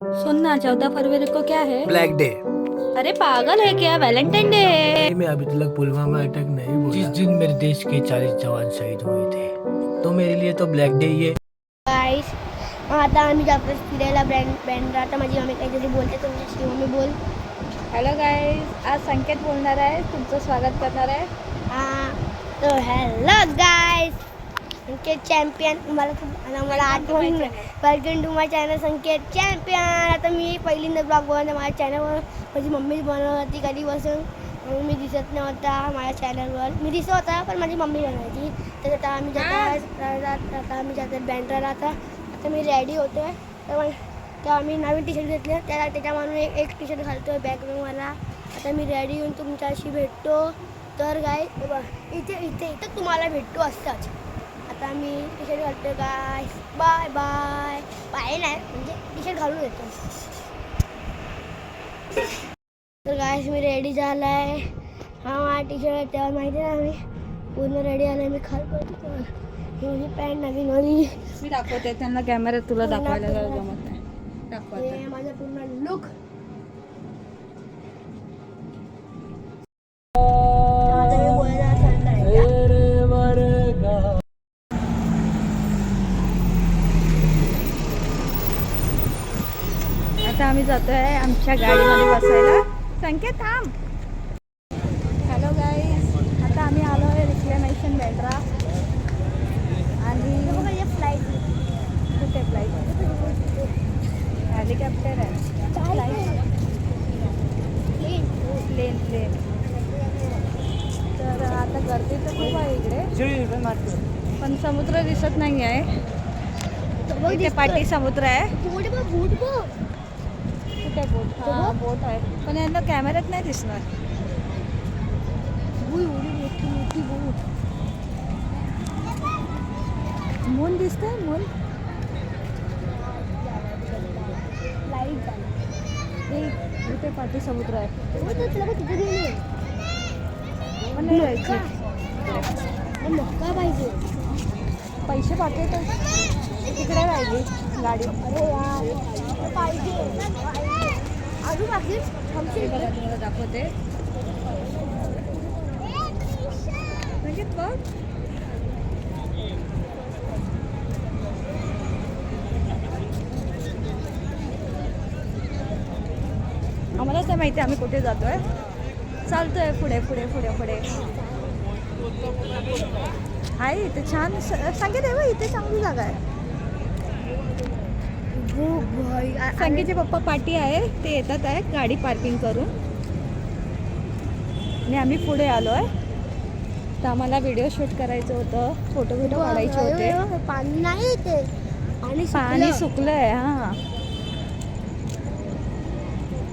सुनना 14 फरवरी को क्या है? Black day. अरे पागल है क्या? वैलेंटाइन डे है। मैं अभी तक पुलवामा अटैक नहीं बोला। जिस दिन मेरे देश के 40 जवान शहीद हुए थे, तो मेरे लिए तो ब्लॅक डे ही आहे. गाईस आता आम्ही जातो फिरायला बँड्रा. आता माझी मम्मी काहीतरी बोलते, तुमची मम्मी बोल. हॅलो गाईज, आज संकेत बोलणार आहे, तुमचं स्वागत करणार आहे. तो हॅलो गाईस, संकेत चॅम्पियन. मला आठवण welcome to my channel Sanket champion. आता मी पहिल्यांदा ब्लॉग बनवते माझ्या चॅनलवर. माझी मम्मीच बनवत होती कधीपासून. मी दिसत नव्हता माझ्या चॅनलवर. मी दिसत होता पण माझी मम्मी बनवायची. तर आता आम्ही जातो बँड्राला. आता मी रेडी होतो आहे. तर आम्ही नवीन टी शर्ट घेतले, त्याच्यामध्ये एक टी शर्ट घालतो आहे बॅकग्राऊंडवाला. आता मी रेडी होऊन तुमच्याशी भेटतो. तर गाय इथे तुम्हाला भेटतो असताच. आता मी टी शर्ट घालतो गाय. बाय बाय बाय नाही म्हणजे टी शर्ट घालून येतो. तर गायस मी रेडी झाला आहे. हा माझा टी शर्ट तेव्हा माहिती आहे ना, मी पूर्ण रेडी आला आहे. मी खालपर्यंत माझी पॅन्ट नवीन होती. मी दाखवते त्यांना कॅमेऱ्यात, तुला दाखवायला जमत नाही. हे माझा पूर्ण लुक. आता आम्ही जातोय आमच्या गाडीमध्ये बसायला. संकेत थांब. हॅलो गाईज, आता आम्ही आलो आहे रिक्लेमेशन बँड्रा. आणि फ्लाईट कुठे फ्लाईट? हेलिकॉप्टर आहे. प्लेन. तर आता गर्दी तर खूप आहे इकडे, पण समुद्र दिसत नाही आहे. इथे पाठी समुद्र आहे. कुठे बोट? हा बोट आहे, पण यांना कॅमेऱ्यात नाही दिसणार. मून दिसतंय. मून इथे पाठी समुद्र आहे. पण नाही जायचं. का पाहिजे पैसे पाठवतो. तिकडे राहिली गाडी. अरे यार पाहिजे अजून बाकी तुम्हाला दाखवते. बघ, आम्हालाच नाही माहिती आम्ही कुठे जातोय. चालतोय पुढे पुढे पुढे पुढे. आहे इथे छान. सांगेत आहे इथे चांगली जागा आहे. संगीचे पप्पा पाठी आहे, ते येतात आहे गाडी पार्किंग करून. आणि आम्ही पुढे आलो आहे. तर आम्हाला व्हिडिओ शूट करायचं होतं, फोटो काढायचे होते. पाणी नाही इथे, पाणी सुकलं आहे. हां,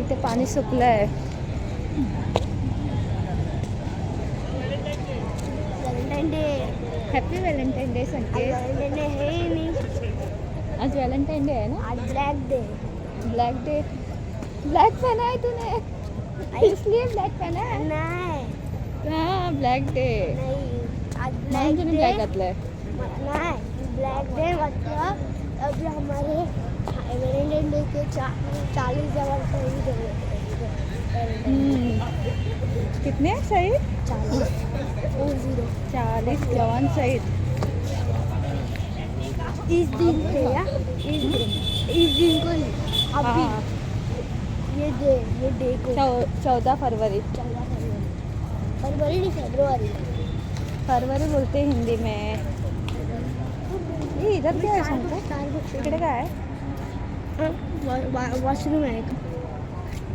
इथे पाणी सुकलं आहे. Valentine day. Happy Valentine day Sanket. Valentine day हे नाही, आज व्हॅलेंटाईन डे आहे ना. आज black day. Black day. Black पहना है तूने, इसलिए ब्लॅक पहना है. नाही हाँ, ब्लॅक डे. नाही, आज म्हणून ब्लॅक तुम्ही डे काय घातलंय? नहीं, ब्लैक डे मतलब अभी हमारे वैलेंटाइन डे के 40 जवान शहीद हुए. कितने सही? 40 जवान शहीद इस दिन थे या इस दिन को ही अभी. हाँ, ये डे को 14 फरवरी. फरवरी नहीं फरवरी. फरवरी बोलते हैं हिंदी में. ये इधर क्या है संकेत? इकडे काय आहे? वॉशरूम आहे का?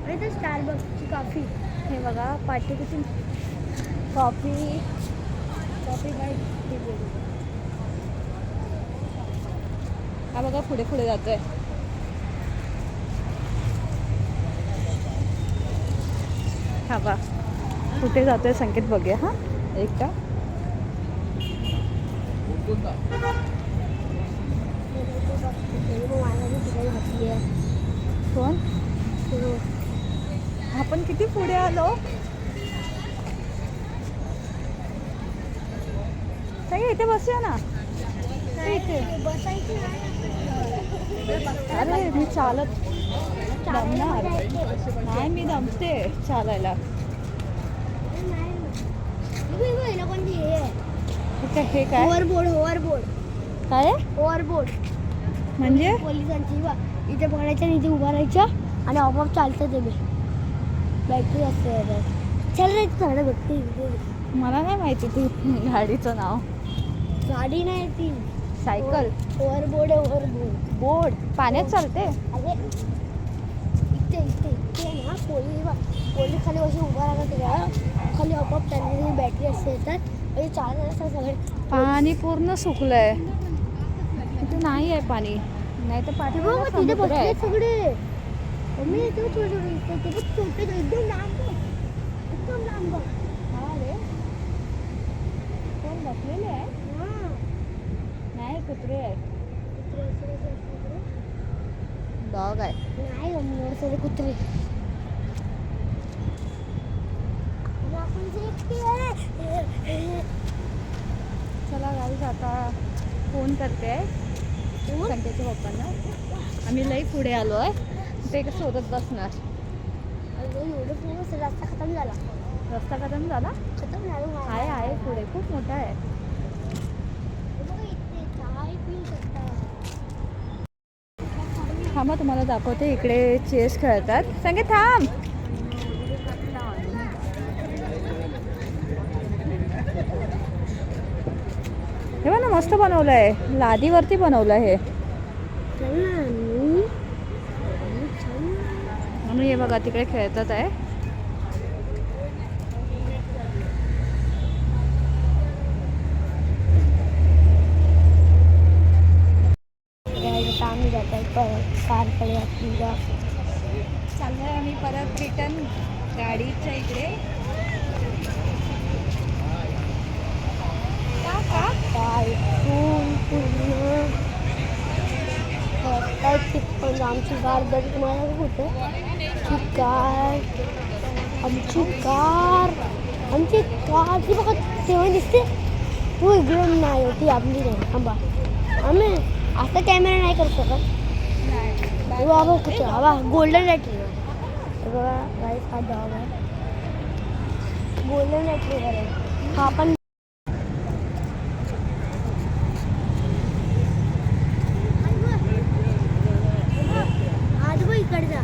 आणि ते स्टारबक्सची कॉफी. हे बघा पाठी किती. Coffee bye. हा बघा पुढे पुढे जातोय. हा बा कुठे जातोय संकेत बघूया. हा एकटा. कोण? आपण किती पुढे आलो. इथे बसूया ना. इथे बसायची नाही. अरे मी चालत दमणार नाही, मी दमते चालायला. हे काय ओव्हरबोर्ड काय आहे? ओव्हरबोर्ड म्हणजे पोलिसांची बा इथे पडायच्या आणि इथे उभा राहायच्या आणि आपोआप चालतं ते बॅटरी असते याच्यात. चल रे झाडं बघते इथे. मला नाही माहिती ती गाडीचं नाव. गाडी नाही ती सायकल. ओव्हरबोर्ड आहे ओव्हरबोर्ड. बोर्ड पाण्यात चालते. अरे इथे इथे इथे ना पोलीस खाली अशी उभा राहतात त्याला खाली आपोआप त्यांनी बॅटरी असते येतात म्हणजे चालत असतात सगळे. पाणी पूर्ण सुकलंय इथे, नाही आहे पाणी. नाही तर पाठी बघ तिथे बसले सगळे. मी येतो छोटे छोटे ते बघ छोटे एकदम लांब एकदम लांब. हा रे, कोण बसलेले आहे? नाही, कुत्रे आहे. डॉग आहे. नाही नर्सरी कुत्री. चला गाईज आता फोन करते संकेतच्या पप्पांना. आम्ही लई पुढे आलो आहे, ते शोधत बसणार. एवढं पूर्ण रस्ता खतम झाला. रस्ता खतम झाला? खतम झाला आहे पुढे खूप मोठा आहे. थांबा तुम्हाला दाखवते, इकडे चेस खेळतात. संगीत थांब. हे बघ ना, मस्त बनवलं आहे, लादीवरती बनवलं आहे. म्हणून हे बघा तिकडे खेळतात आहे. आम्ही जात आहे कारकडे आपल्या चाललोय आम्ही परत रिटर्न गाडीच्या इकडे. पण आमची कार जर तुम्हाला होतं आमची कार ती बघा तेव्हा दिसते तू इकडून नाही होती आपली नाही. थांबा आम्ही आता कॅमेरा नाही करू शकत. बाबा कुठे बाबा गोल्डन रेट्रीवर बघा गाईस, हा डॉग आहे गोल्डन रेट्रीवर आहे. हा पण इकडचा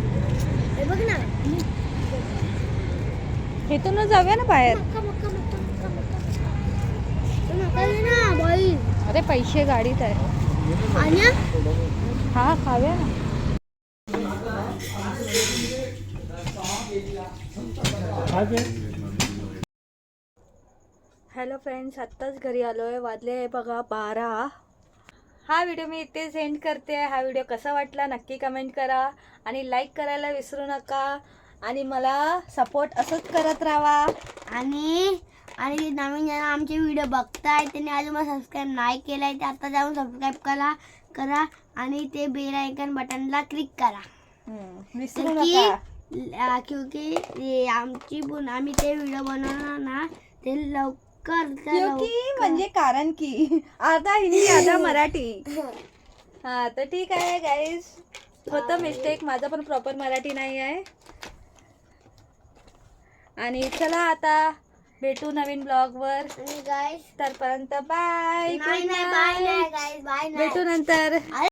हे बघ ना, इथूनच जाऊया ना बाहेर. ना बाई. अरे पैसे गाडीत आहे. आणि हा खाऊया ना. हॅलो फ्रेंड्स, आत्ताच घरी आलो आहे. वाजले आहे बघा 12. हा व्हिडिओ मी इथेच एंड करते. हा व्हिडिओ कसा वाटला नक्की कमेंट करा आणि लाईक करायला विसरू नका आणि मला सपोर्ट असंच करत राहा. आणि नवीन जण आमचे व्हिडिओ बघताय त्यांनी अजून मला सबस्क्राईब नाही केलं आहे ते आता जाऊन सबस्क्राईब करा आणि ते बेल आयकॉन बटनला क्लिक करा. विसरू नका. क्योंकि आम्ही ते व्हिडिओ बनवणार ना ते म्हणजे कारण की अर्धा हिंदी अर्धा मराठी. हा तर ठीक आहे गाईज, होतं मिस्टेक, माझा पण प्रॉपर मराठी नाही आहे. आणि चला आता भेटू नवीन ब्लॉगवर. गाईस तरपर्यंत बाय. बाय गाईस बाय. भेटू नंतर.